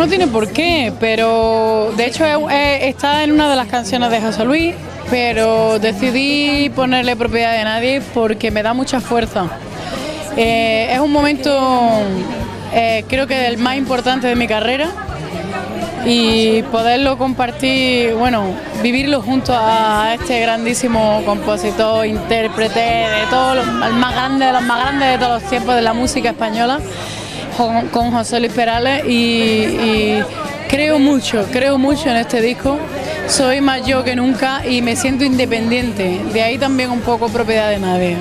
no tiene por qué, pero de hecho está en una de las canciones de José Luis, pero decidí ponerle Propiedad de Nadie porque me da mucha fuerza. Es un momento, creo que el más importante de mi carrera, y poderlo compartir, bueno, vivirlo junto a este grandísimo compositor, intérprete, de todos el más grande de los más grandes de todos los tiempos de la música española, con José Luis Perales, y creo mucho en este disco. Soy más yo que nunca y me siento independiente, de ahí también un poco Propiedad de Nadie.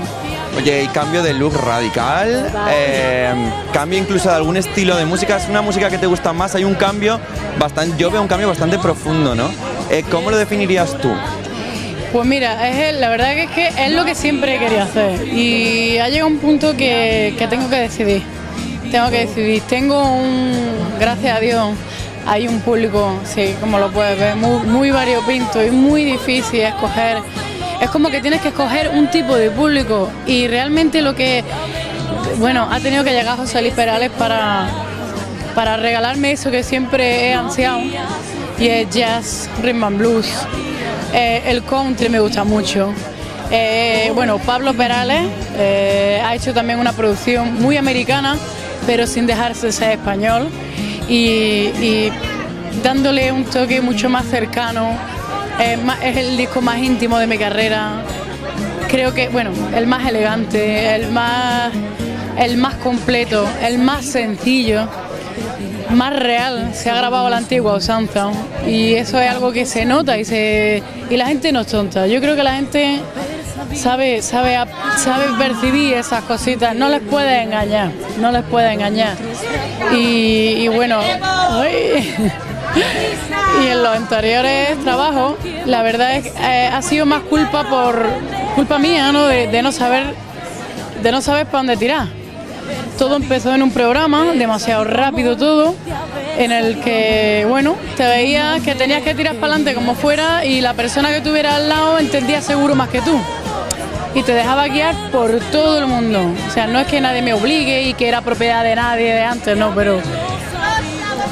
Oye, y cambio de look radical, cambio incluso de algún estilo de música, ¿es una música que te gusta más? Hay un cambio bastante, yo veo un cambio bastante profundo, ¿no? ¿Cómo lo definirías tú? Pues mira, la verdad que es que es lo que siempre he querido hacer y ha llegado un punto que tengo que decidir. Gracias a Dios, hay un público, sí, como lo puedes ver, muy variopinto y muy difícil escoger. Es como que tienes que escoger un tipo de público y realmente ha tenido que llegar José Luis Perales para regalarme eso que siempre he ansiado, y es jazz, rhythm and blues. El country me gusta mucho. Pablo Perales ha hecho también una producción muy americana, pero sin dejarse ser español y dándole un toque mucho más cercano. Es el disco más íntimo de mi carrera. Creo que, el más elegante, el más completo, el más sencillo, más real. Se ha grabado a la antigua usanza y eso es algo que se nota y la gente no es tonta. Yo creo que la gente sabe percibir esas cositas, no les puede engañar. Y y en los anteriores trabajos, la verdad es que ha sido más culpa mía, ¿no? De no saber para dónde tirar. Todo empezó en un programa, demasiado rápido todo, en el que, te veías que tenías que tirar para adelante como fuera y la persona que tuviera al lado entendía seguro más que tú. Y te dejaba guiar por todo el mundo. O sea, no es que nadie me obligue y que era propiedad de nadie de antes, no, pero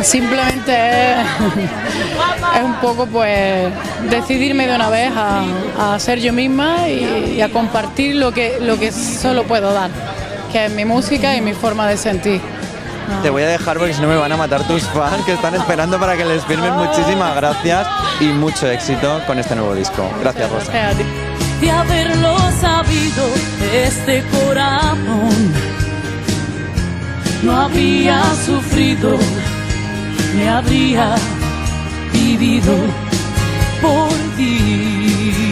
simplemente es un poco decidirme de una vez a ser yo misma y a compartir lo que solo puedo dar, que es mi música y mi forma de sentir. Te voy a dejar porque si no me van a matar tus fans que están esperando para que les firmen. Muchísimas gracias y mucho éxito con este nuevo disco. Gracias, Rosa. De haberlo sabido, este corazón no habría sufrido, ni habría vivido por ti.